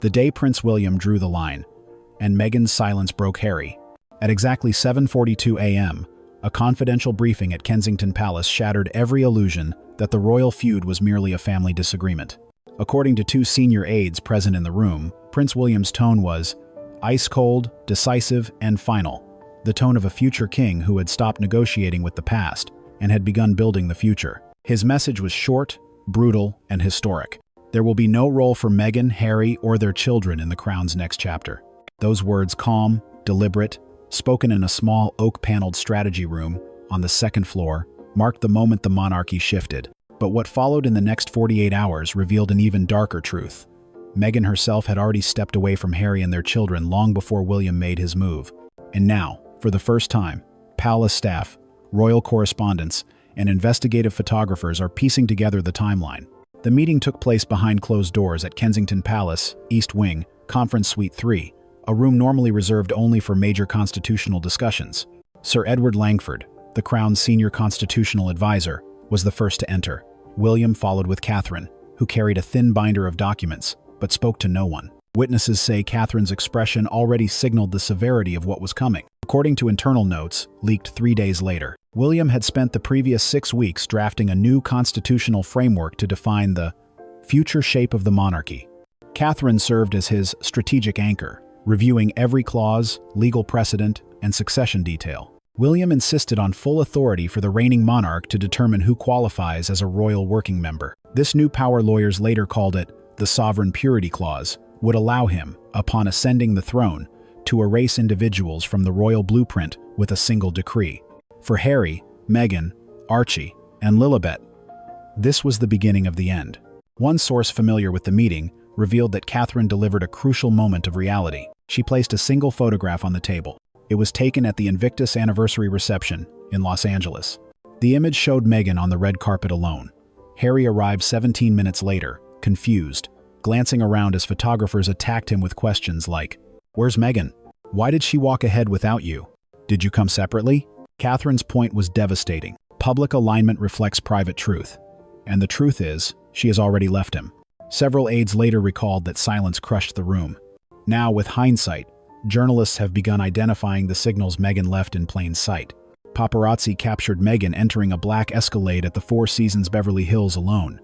The day Prince William drew the line, and Meghan's silence broke Harry. At exactly 7:42 a.m., a confidential briefing at Kensington Palace shattered every illusion that the royal feud was merely a family disagreement. According to two senior aides present in the room, Prince William's tone was ice-cold, decisive, and final, the tone of a future king who had stopped negotiating with the past and had begun building the future. His message was short, brutal, and historic. There will be no role for Meghan, Harry, or their children in the Crown's next chapter. Those words, calm, deliberate, spoken in a small oak-paneled strategy room on the second floor, marked the moment the monarchy shifted. But what followed in the next 48 hours revealed an even darker truth. Meghan herself had already stepped away from Harry and their children long before William made his move. And now, for the first time, palace staff, royal correspondents, and investigative photographers are piecing together the timeline. The meeting took place behind closed doors at Kensington Palace, East Wing, Conference Suite 3, a room normally reserved only for major constitutional discussions. Sir Edward Langford, the Crown's senior constitutional advisor, was the first to enter. William followed with Catherine, who carried a thin binder of documents, but spoke to no one. Witnesses say Catherine's expression already signaled the severity of what was coming. According to internal notes, leaked 3 days later, William had spent the previous 6 weeks drafting a new constitutional framework to define the future shape of the monarchy. Catherine served as his strategic anchor, reviewing every clause, legal precedent, and succession detail. William insisted on full authority for the reigning monarch to determine who qualifies as a royal working member. This new power, lawyers later called it the Sovereign Purity Clause, would allow him, upon ascending the throne, to erase individuals from the royal blueprint with a single decree. For Harry, Meghan, Archie, and Lilibet, this was the beginning of the end. One source familiar with the meeting revealed that Catherine delivered a crucial moment of reality. She placed a single photograph on the table. It was taken at the Invictus Anniversary reception in Los Angeles. The image showed Meghan on the red carpet alone. Harry arrived 17 minutes later, confused, glancing around as photographers attacked him with questions like, "Where's Meghan? Why did she walk ahead without you? Did you come separately?" Catherine's point was devastating. Public alignment reflects private truth. And the truth is, she has already left him. Several aides later recalled that silence crushed the room. Now, with hindsight, journalists have begun identifying the signals Meghan left in plain sight. Paparazzi captured Meghan entering a black Escalade at the Four Seasons Beverly Hills alone.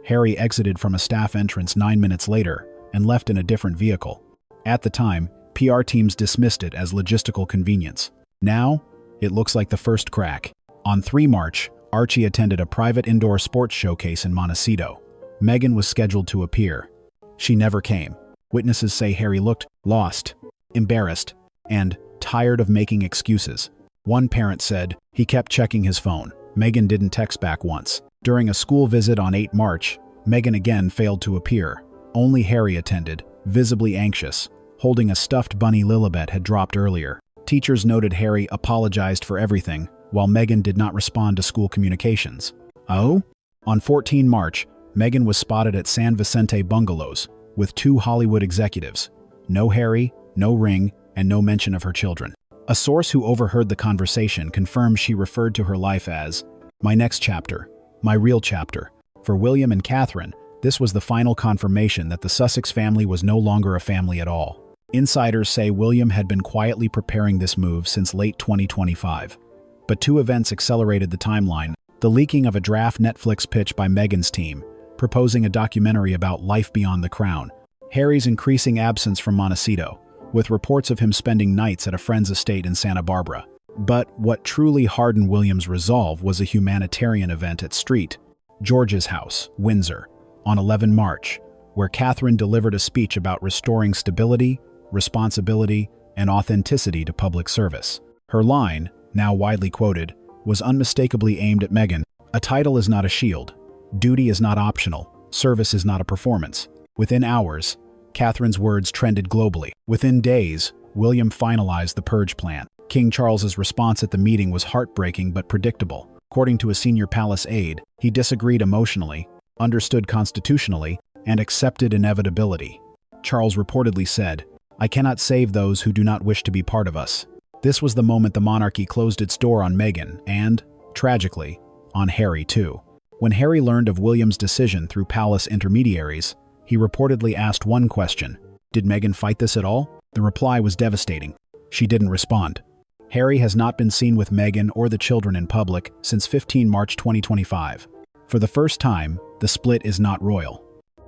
Harry exited from a staff entrance 9 minutes later and left in a different vehicle. At the time, PR teams dismissed it as logistical convenience. Now, it looks like the first crack. On 3 March, Archie attended a private indoor sports showcase in Montecito. Meghan was scheduled to appear. She never came. Witnesses say Harry looked lost, embarrassed, and tired of making excuses. One parent said he kept checking his phone. Meghan didn't text back once. During a school visit on 8 March, Meghan again failed to appear. Only Harry attended, visibly anxious, holding a stuffed bunny Lilibet had dropped earlier. Teachers noted Harry apologized for everything, while Meghan did not respond to school communications. Oh? On 14 March, Meghan was spotted at San Vicente Bungalows with 2 Hollywood executives. No Harry, no ring, and no mention of her children. A source who overheard the conversation confirmed she referred to her life as my next chapter, my real chapter. For William and Catherine, this was the final confirmation that the Sussex family was no longer a family at all. Insiders say William had been quietly preparing this move since late 2025. But 2 events accelerated the timeline: the leaking of a draft Netflix pitch by Meghan's team, proposing a documentary about life beyond the crown, Harry's increasing absence from Montecito, with reports of him spending nights at a friend's estate in Santa Barbara. But what truly hardened William's resolve was a humanitarian event at St. George's House, Windsor, on 11 March, where Catherine delivered a speech about restoring stability, responsibility, and authenticity to public service. Her line, now widely quoted, was unmistakably aimed at Meghan. A title is not a shield. Duty is not optional. Service is not a performance. Within hours, Catherine's words trended globally. Within days, William finalized the purge plan. King Charles's response at the meeting was heartbreaking but predictable. According to a senior palace aide, he disagreed emotionally, understood constitutionally, and accepted inevitability. Charles reportedly said, "I cannot save those who do not wish to be part of us." This was the moment the monarchy closed its door on Meghan and, tragically, on Harry too. When Harry learned of William's decision through palace intermediaries, he reportedly asked one question: Did Meghan fight this at all? The reply was devastating. She didn't respond. Harry has not been seen with Meghan or the children in public since 15 March 2025. For the first time, the split is not royal.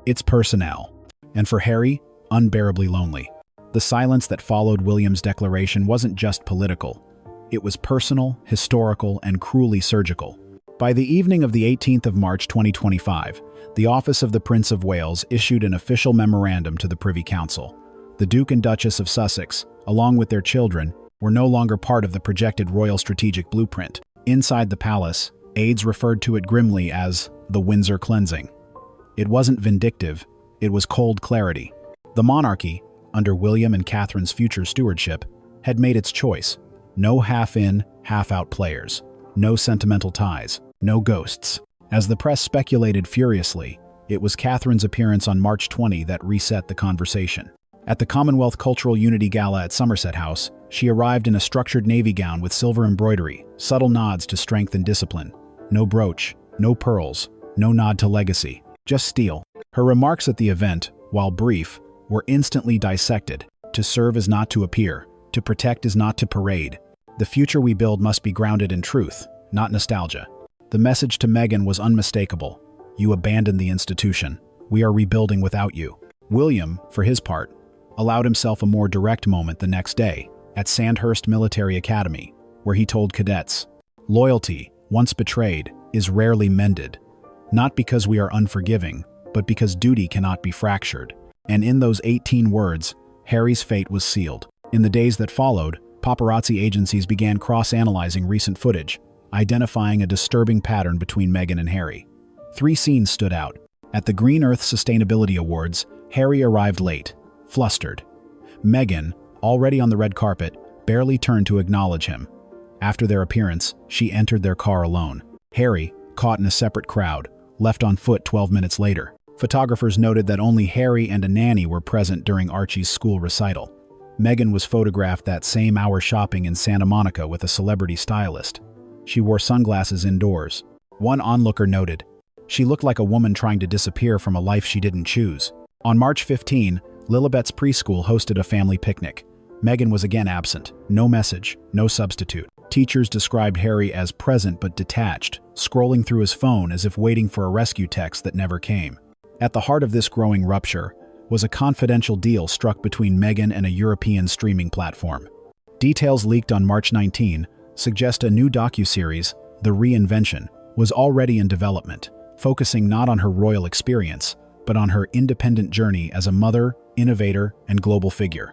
It's personnel. And for Harry, unbearably lonely. The silence that followed William's declaration wasn't just political. It was personal, historical, and cruelly surgical. By the evening of the 18th of March 2025, the Office of the Prince of Wales issued an official memorandum to the Privy Council. The Duke and Duchess of Sussex, along with their children, were no longer part of the projected royal strategic blueprint. Inside the palace, aides referred to it grimly as the Windsor cleansing. It wasn't vindictive, it was cold clarity. The monarchy, under William and Catherine's future stewardship, had made its choice. No half-in, half-out players. No sentimental ties. No ghosts. As the press speculated furiously, it was Catherine's appearance on March 20 that reset the conversation. At the Commonwealth Cultural Unity Gala at Somerset House, she arrived in a structured navy gown with silver embroidery, subtle nods to strength and discipline. No brooch, no pearls, no nod to legacy, just steel. Her remarks at the event, while brief, were instantly dissected. To serve is not to appear. To protect is not to parade. The future we build must be grounded in truth, not nostalgia. The message to Meghan was unmistakable. You abandoned the institution. We are rebuilding without you. William, for his part, allowed himself a more direct moment the next day at Sandhurst Military Academy, where he told cadets, "Loyalty, once betrayed, is rarely mended. Not because we are unforgiving, but because duty cannot be fractured." And in those 18 words, Harry's fate was sealed. In the days that followed, paparazzi agencies began cross-analyzing recent footage, identifying a disturbing pattern between Meghan and Harry. 3 scenes stood out. At the Green Earth Sustainability Awards, Harry arrived late, flustered. Meghan, already on the red carpet, barely turned to acknowledge him. After their appearance, she entered their car alone. Harry, caught in a separate crowd, left on foot 12 minutes later. Photographers noted that only Harry and a nanny were present during Archie's school recital. Meghan was photographed that same hour shopping in Santa Monica with a celebrity stylist. She wore sunglasses indoors. One onlooker noted, "She looked like a woman trying to disappear from a life she didn't choose." On March 15, Lilibet's preschool hosted a family picnic. Meghan was again absent. No message, no substitute. Teachers described Harry as present but detached, scrolling through his phone as if waiting for a rescue text that never came. At the heart of this growing rupture was a confidential deal struck between Meghan and a European streaming platform. Details leaked on March 19 suggest a new docuseries, The Reinvention, was already in development, focusing not on her royal experience, but on her independent journey as a mother, innovator, and global figure.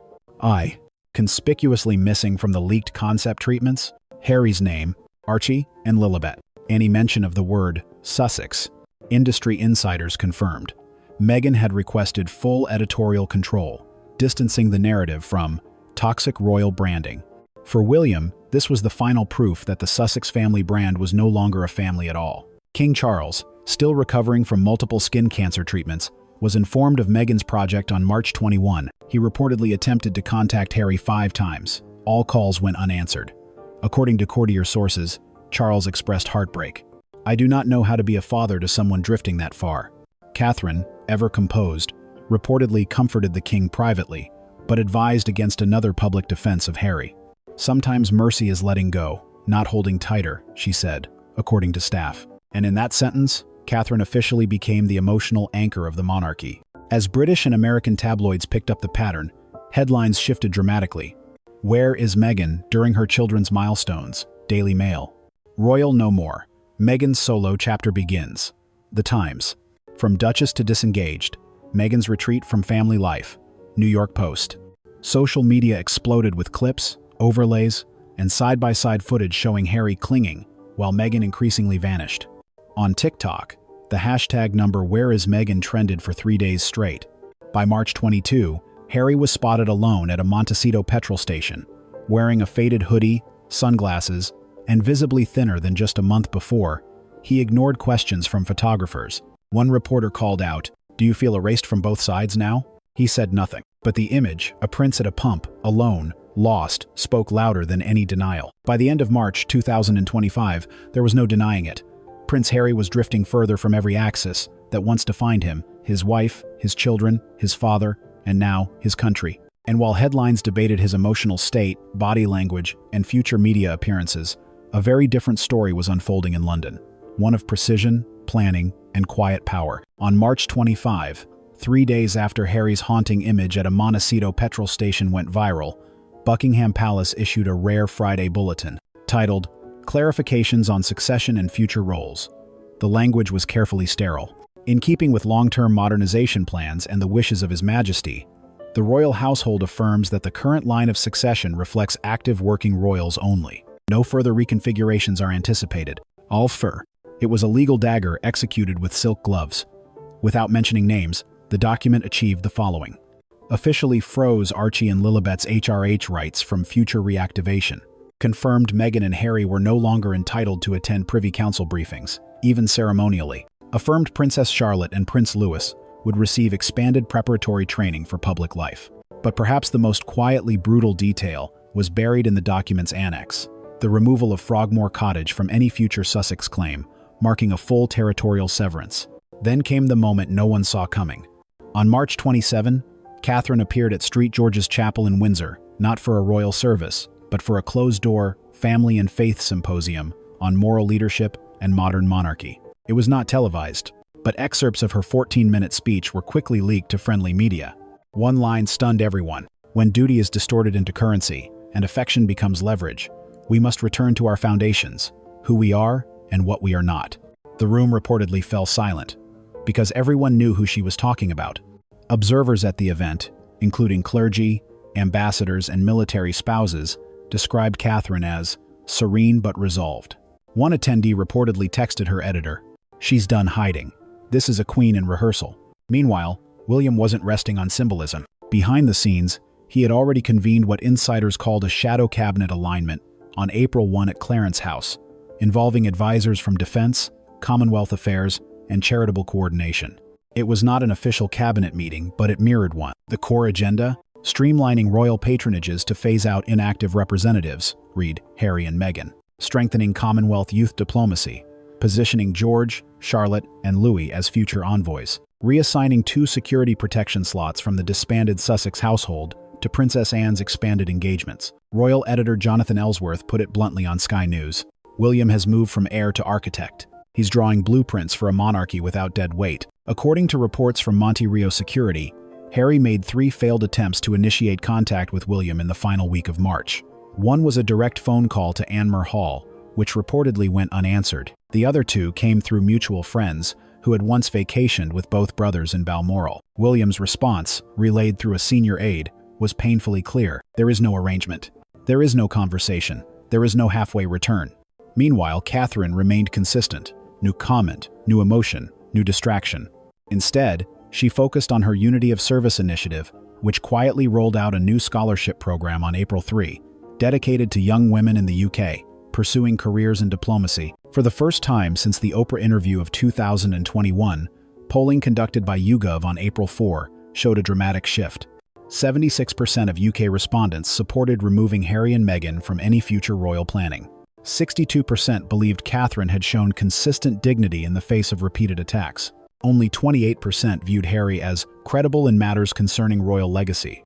Conspicuously missing from the leaked concept treatments, Harry's name, Archie, and Lilibet. Any mention of the word Sussex. Industry insiders confirmed. Meghan had requested full editorial control, distancing the narrative from toxic royal branding. For William, this was the final proof that the Sussex family brand was no longer a family at all. King Charles, still recovering from multiple skin cancer treatments, was informed of Meghan's project on March 21. He reportedly attempted to contact Harry 5 times. All calls went unanswered. According to courtier sources, Charles expressed heartbreak. "I do not know how to be a father to someone drifting that far." Catherine, ever composed, reportedly comforted the king privately, but advised against another public defense of Harry. "Sometimes mercy is letting go, not holding tighter," she said, according to staff. And in that sentence, Catherine officially became the emotional anchor of the monarchy. As British and American tabloids picked up the pattern, headlines shifted dramatically. "Where is Meghan during her children's milestones?" Daily Mail. "Royal no more. Meghan's solo chapter begins." The Times. "From Duchess to disengaged. Meghan's retreat from family life." New York Post. Social media exploded with clips, overlays, and side-by-side footage showing Harry clinging, while Meghan increasingly vanished. On TikTok, the hashtag number #WhereIsMeghan trended for 3 days straight. By March 22, Harry was spotted alone at a Montecito petrol station, wearing a faded hoodie, sunglasses, and visibly thinner than just a month before. He ignored questions from photographers. One reporter called out, "Do you feel erased from both sides now?" He said nothing. But the image, a prince at a pump, alone, lost, spoke louder than any denial. By the end of March 2025, there was no denying it. Prince Harry was drifting further from every axis that once defined him: his wife, his children, his father, and now, his country. And while headlines debated his emotional state, body language, and future media appearances, a very different story was unfolding in London. One of precision, planning, and quiet power. On March 25, 3 days after Harry's haunting image at a Montecito petrol station went viral, Buckingham Palace issued a rare Friday bulletin, titled, "Clarifications on Succession and Future Roles." The language was carefully sterile. In keeping with long-term modernization plans and the wishes of His Majesty, the royal household affirms that the current line of succession reflects active working royals only. No further reconfigurations are anticipated. All fur. It was a legal dagger executed with silk gloves. Without mentioning names, the document achieved the following. Officially froze Archie and Lilibet's HRH rights from future reactivation. Confirmed Meghan and Harry were no longer entitled to attend Privy Council briefings, even ceremonially. Affirmed Princess Charlotte and Prince Louis would receive expanded preparatory training for public life. But perhaps the most quietly brutal detail was buried in the document's annex, the removal of Frogmore Cottage from any future Sussex claim, marking a full territorial severance. Then came the moment no one saw coming. On March 27, Catherine appeared at St. George's Chapel in Windsor, not for a royal service, but for a closed-door, family and faith symposium on moral leadership and modern monarchy. It was not televised, but excerpts of her 14-minute speech were quickly leaked to friendly media. One line stunned everyone. When duty is distorted into currency and affection becomes leverage, we must return to our foundations, who we are and what we are not. The room reportedly fell silent, because everyone knew who she was talking about. Observers at the event, including clergy, ambassadors, and military spouses, described Catherine as serene but resolved. One attendee reportedly texted her editor, "She's done hiding. This is a queen in rehearsal." Meanwhile, William wasn't resting on symbolism. Behind the scenes, he had already convened what insiders called a shadow cabinet alignment on April 1 at Clarence House, involving advisors from defense, Commonwealth affairs, and charitable coordination. It was not an official cabinet meeting, but it mirrored one. The core agenda? Streamlining royal patronages to phase out inactive representatives, read Harry and Meghan. Strengthening Commonwealth youth diplomacy. Positioning George, Charlotte, and Louis as future envoys. Reassigning 2 security protection slots from the disbanded Sussex household to Princess Anne's expanded engagements. Royal editor Jonathan Ellsworth put it bluntly on Sky News. William has moved from heir to architect. He's drawing blueprints for a monarchy without dead weight. According to reports from Monte Rio Security, Harry made 3 failed attempts to initiate contact with William in the final week of March. One was a direct phone call to Anmer Hall, which reportedly went unanswered. The other 2 came through mutual friends who had once vacationed with both brothers in Balmoral. William's response, relayed through a senior aide, was painfully clear. There is no arrangement. There is no conversation. There is no halfway return. Meanwhile, Catherine remained consistent. New comment, new emotion, new distraction. Instead, she focused on her Unity of Service initiative, which quietly rolled out a new scholarship program on April 3, dedicated to young women in the UK, pursuing careers in diplomacy. For the first time since the Oprah interview of 2021, polling conducted by YouGov on April 4 showed a dramatic shift. 76% of UK respondents supported removing Harry and Meghan from any future royal planning. 62% believed Catherine had shown consistent dignity in the face of repeated attacks. Only 28% viewed Harry as credible in matters concerning royal legacy.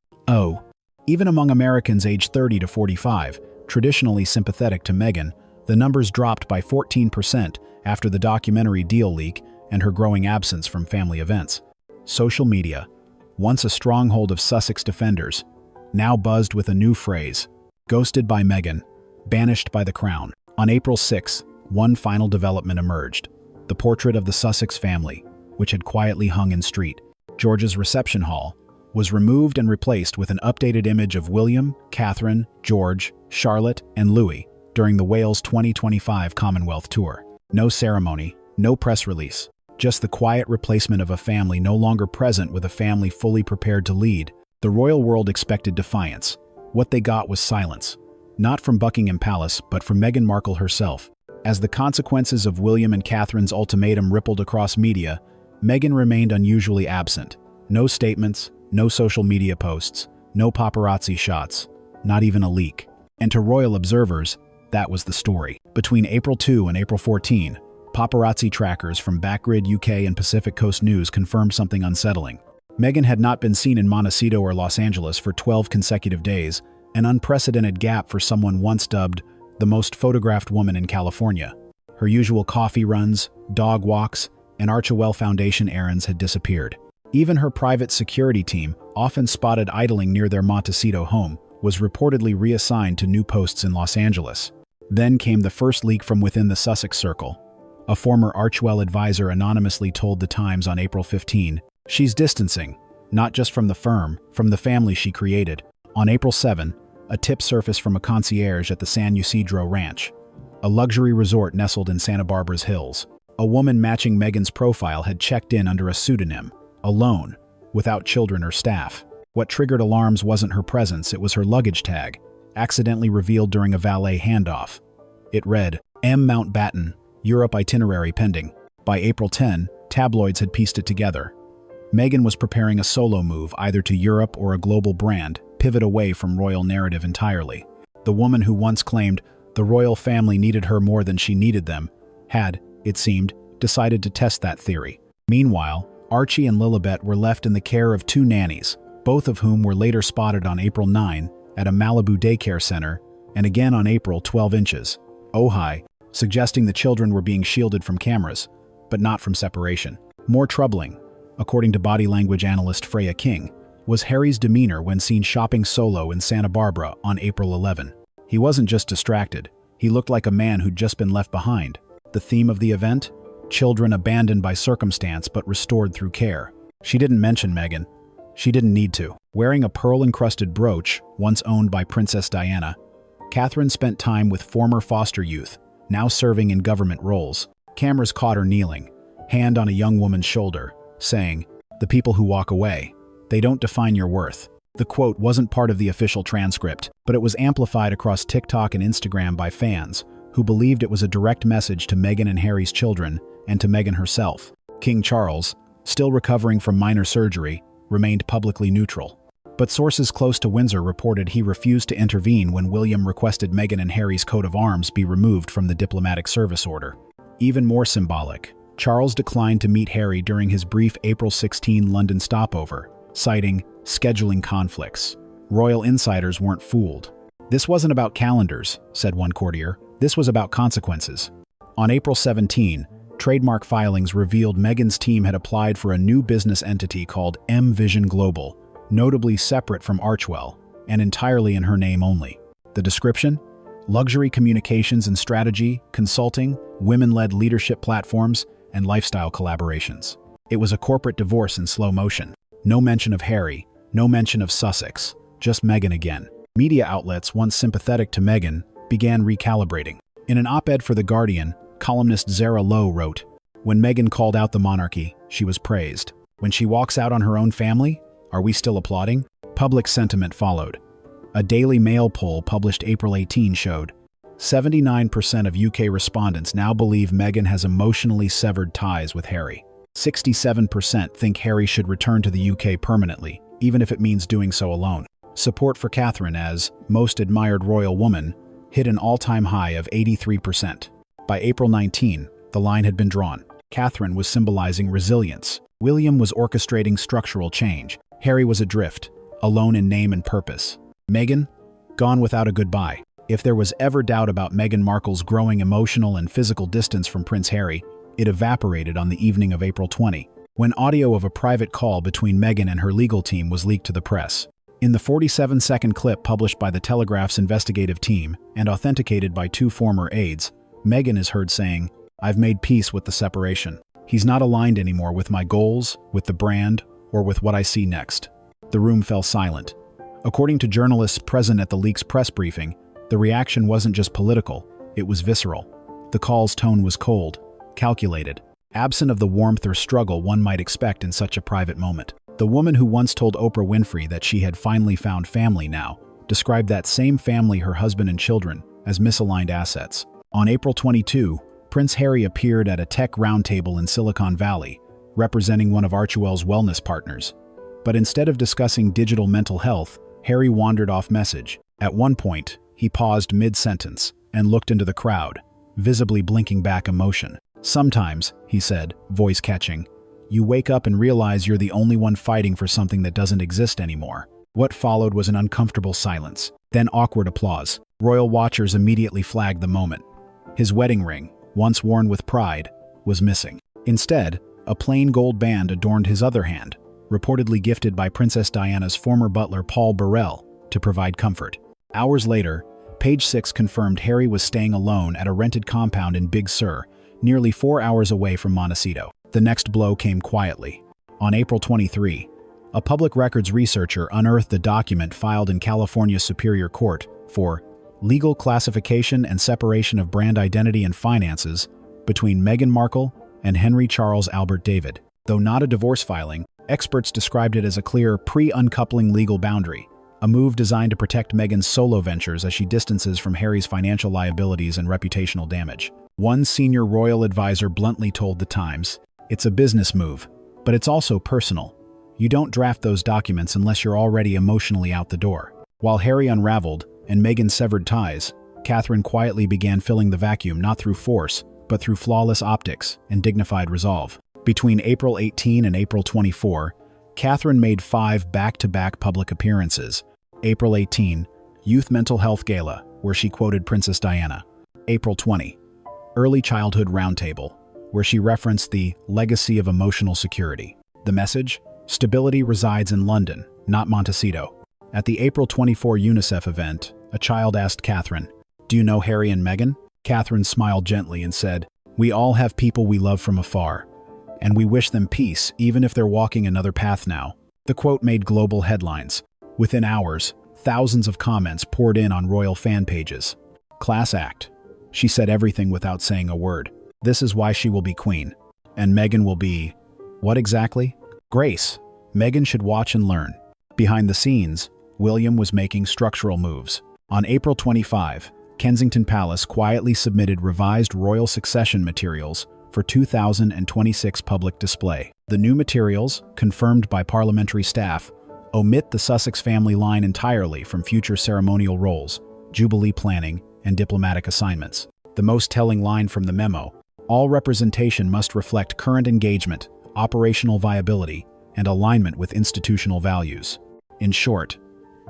Even among Americans aged 30 to 45, traditionally sympathetic to Meghan, the numbers dropped by 14% after the documentary deal leak and her growing absence from family events. Social media, once a stronghold of Sussex defenders, now buzzed with a new phrase, ghosted by Meghan, banished by the crown. On April 6, one final development emerged. The portrait of the Sussex family, which had quietly hung in St. George's reception hall, was removed and replaced with an updated image of William, Catherine, George, Charlotte, and Louis during the Wales 2025 Commonwealth Tour. No ceremony, no press release, just the quiet replacement of a family no longer present with a family fully prepared to lead. The royal world expected defiance. What they got was silence. Not from Buckingham Palace, but from Meghan Markle herself. As the consequences of William and Catherine's ultimatum rippled across media, Meghan remained unusually absent. No statements, no social media posts, no paparazzi shots, not even a leak. And to royal observers, that was the story. Between April 2 and April 14, paparazzi trackers from Backgrid UK and Pacific Coast News confirmed something unsettling. Meghan had not been seen in Montecito or Los Angeles for 12 consecutive days, an unprecedented gap for someone once dubbed the most photographed woman in California. Her usual coffee runs, dog walks, and Archewell Foundation errands had disappeared. Even her private security team, often spotted idling near their Montecito home, was reportedly reassigned to new posts in Los Angeles. Then came the first leak from within the Sussex circle. A former Archewell advisor anonymously told The Times on April 15, "She's distancing, not just from the firm, from the family she created." On April 7, a tip surfaced from a concierge at the San Ysidro Ranch, a luxury resort nestled in Santa Barbara's hills. A woman matching Meghan's profile had checked in under a pseudonym, alone, without children or staff. What triggered alarms wasn't her presence, it was her luggage tag, accidentally revealed during a valet handoff. It read, "M. Mountbatten, Europe itinerary pending." By April 10, tabloids had pieced it together. Meghan was preparing a solo move either to Europe or a global brand, pivot away from royal narrative entirely. The woman who once claimed the royal family needed her more than she needed them had, it seemed, decided to test that theory. Meanwhile, Archie and Lilibet were left in the care of two nannies, both of whom were later spotted on April 9 at a Malibu daycare center and again on April 12 inches, Ojai, suggesting the children were being shielded from cameras, but not from separation. More troubling, according to body language analyst Freya King, was Harry's demeanor when seen shopping solo in Santa Barbara on April 11. He wasn't just distracted, he looked like a man who'd just been left behind. The theme of the event? Children abandoned by circumstance but restored through care. She didn't mention Meghan. She didn't need to. Wearing a pearl-encrusted brooch, once owned by Princess Diana, Catherine spent time with former foster youth, now serving in government roles. Cameras caught her kneeling, hand on a young woman's shoulder, saying, "The people who walk away, they don't define your worth." The quote wasn't part of the official transcript, but it was amplified across TikTok and Instagram by fans who believed it was a direct message to Meghan and Harry's children and to Meghan herself. King Charles, still recovering from minor surgery, remained publicly neutral. But sources close to Windsor reported he refused to intervene when William requested Meghan and Harry's coat of arms be removed from the diplomatic service order. Even more symbolic, Charles declined to meet Harry during his brief April 16 London stopover, citing scheduling conflicts. Royal insiders weren't fooled. "This wasn't about calendars," said one courtier. "This was about consequences." On April 17, trademark filings revealed Meghan's team had applied for a new business entity called M Vision Global, notably separate from Archewell, and entirely in her name only. The description? Luxury communications and strategy, consulting, women-led leadership platforms, and lifestyle collaborations. It was a corporate divorce in slow motion. No mention of Harry, no mention of Sussex, just Meghan again. Media outlets, once sympathetic to Meghan, began recalibrating. In an op-ed for The Guardian, columnist Zara Lowe wrote, "When Meghan called out the monarchy, she was praised. When she walks out on her own family, are we still applauding?" Public sentiment followed. A Daily Mail poll published April 18 showed 79% of UK respondents now believe Meghan has emotionally severed ties with Harry. 67% think Harry should return to the UK permanently, even if it means doing so alone. Support for Catherine as most admired royal woman hit an all-time high of 83%. By April 19, the line had been drawn. Catherine was symbolizing resilience. William was orchestrating structural change. Harry was adrift, alone in name and purpose. Meghan? Gone without a goodbye. If there was ever doubt about Meghan Markle's growing emotional and physical distance from Prince Harry, it evaporated on the evening of April 20, when audio of a private call between Meghan and her legal team was leaked to the press. In the 47-second clip published by The Telegraph's investigative team and authenticated by two former aides, Meghan is heard saying, "I've made peace with the separation. He's not aligned anymore with my goals, with the brand, or with what I see next." The room fell silent. According to journalists present at the leak's press briefing, the reaction wasn't just political, it was visceral. The call's tone was cold, calculated, absent of the warmth or struggle one might expect in such a private moment. The woman who once told Oprah Winfrey that she had finally found family now described that same family, her husband and children, as misaligned assets. On April 22, Prince Harry appeared at a tech roundtable in Silicon Valley, representing one of Archewell's wellness partners. But instead of discussing digital mental health, Harry wandered off message. At one point, he paused mid-sentence and looked into the crowd, visibly blinking back emotion. "Sometimes," he said, voice catching, You wake up and realize you're the only one fighting for something that doesn't exist anymore. What followed was an uncomfortable silence, then awkward applause. Royal watchers immediately flagged the moment. His wedding ring, once worn with pride, was missing. Instead, a plain gold band adorned his other hand, reportedly gifted by Princess Diana's former butler Paul Burrell to provide comfort. Hours later, Page 6 confirmed Harry was staying alone at a rented compound in Big Sur, nearly 4 hours away from Montecito. The next blow came quietly. On April 23, a public records researcher unearthed a document filed in California's Superior Court for legal classification and separation of brand identity and finances between Meghan Markle and Henry Charles Albert David. Though not a divorce filing, experts described it as a clear pre-uncoupling legal boundary, a move designed to protect Meghan's solo ventures as she distances from Harry's financial liabilities and reputational damage. One senior royal advisor bluntly told The Times, "It's a business move, but it's also personal. You don't draft those documents unless you're already emotionally out the door." While Harry unraveled and Meghan severed ties, Catherine quietly began filling the vacuum not through force, but through flawless optics and dignified resolve. Between April 18 and April 24, Catherine made 5 back-to-back public appearances. April 18, Youth Mental Health Gala, where she quoted Princess Diana. April 20, Early Childhood Roundtable, where she referenced the legacy of emotional security. The message? Stability resides in London, not Montecito. At the April 24 UNICEF event, a child asked Catherine, "Do you know Harry and Meghan?" Catherine smiled gently and said, "We all have people we love from afar, and we wish them peace even if they're walking another path now." The quote made global headlines. Within hours, thousands of comments poured in on royal fan pages. Class act. She said everything without saying a word. This is why she will be queen. And Meghan will be... what exactly? Grace. Meghan should watch and learn. Behind the scenes, William was making structural moves. On April 25, Kensington Palace quietly submitted revised royal succession materials for 2026 public display. The new materials, confirmed by parliamentary staff, omit the Sussex family line entirely from future ceremonial roles, jubilee planning, and diplomatic assignments. The most telling line from the memo: all representation must reflect current engagement, operational viability, and alignment with institutional values. In short,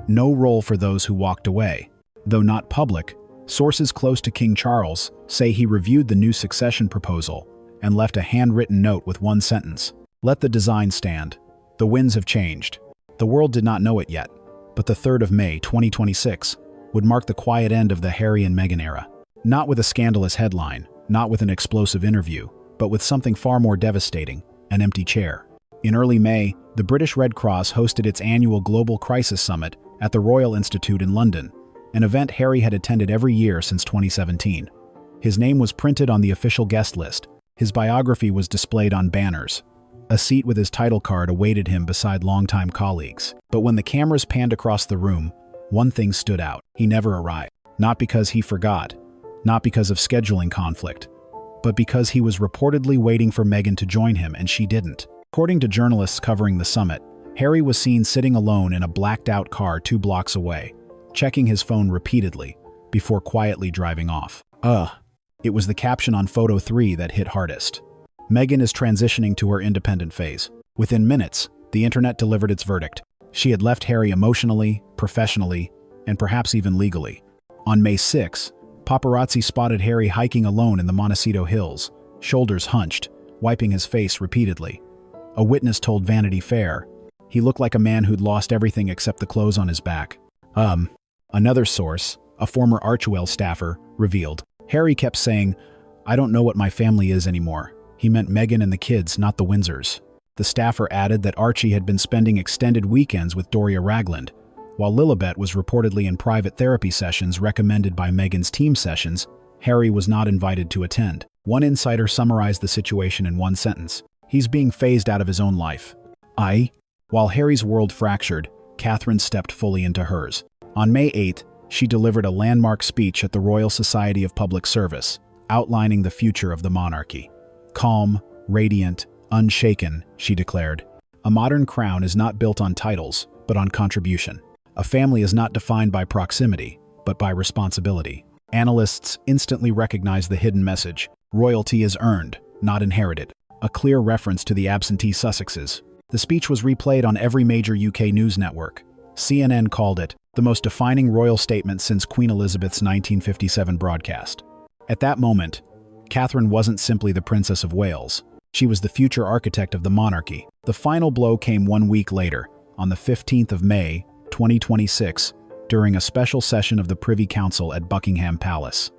no role for those who walked away. Though not public, sources close to King Charles say he reviewed the new succession proposal and left a handwritten note with one sentence: "Let the design stand. The winds have changed." The world did not know it yet, but the 3rd of May 2026 would mark the quiet end of the Harry and Meghan era. Not with a scandalous headline, not with an explosive interview, but with something far more devastating: an empty chair. In early May, the British Red Cross hosted its annual Global Crisis Summit at the Royal Institute in London, an event Harry had attended every year since 2017. His name was printed on the official guest list. His biography was displayed on banners. A seat with his title card awaited him beside longtime colleagues. But when the cameras panned across the room, one thing stood out: he never arrived. Not because he forgot, not because of scheduling conflict, but because he was reportedly waiting for Meghan to join him and she didn't. According to journalists covering the summit, Harry was seen sitting alone in a blacked-out car 2 blocks away, checking his phone repeatedly before quietly driving off. It was the caption on photo 3 that hit hardest. Meghan is transitioning to her independent phase. Within minutes, the internet delivered its verdict. She had left Harry emotionally, professionally, and perhaps even legally. On May 6, paparazzi spotted Harry hiking alone in the Montecito Hills, shoulders hunched, wiping his face repeatedly. A witness told Vanity Fair, "He looked like a man who'd lost everything except the clothes on his back." Another source, a former Archewell staffer, revealed, "Harry kept saying, 'I don't know what my family is anymore.' He meant Meghan and the kids, not the Windsors." The staffer added that Archie had been spending extended weekends with Doria Ragland, while Lilibet was reportedly in private therapy sessions recommended by Meghan's team sessions. Harry was not invited to attend. One insider summarized the situation in one sentence: "He's being phased out of his own life." While Harry's world fractured, Catherine stepped fully into hers. On May 8, she delivered a landmark speech at the Royal Society of Public Service, outlining the future of the monarchy. Calm, radiant, unshaken, she declared, "A modern crown is not built on titles, but on contribution. A family is not defined by proximity, but by responsibility." Analysts instantly recognized the hidden message: royalty is earned, not inherited. a clear reference to the absentee Sussexes. The speech was replayed on every major UK news network. CNN called it the most defining royal statement since Queen Elizabeth's 1957 broadcast. At that moment, Catherine wasn't simply the Princess of Wales. She was the future architect of the monarchy. The final blow came 1 week later, on the 15th of May, 2026, during a special session of the Privy Council at Buckingham Palace.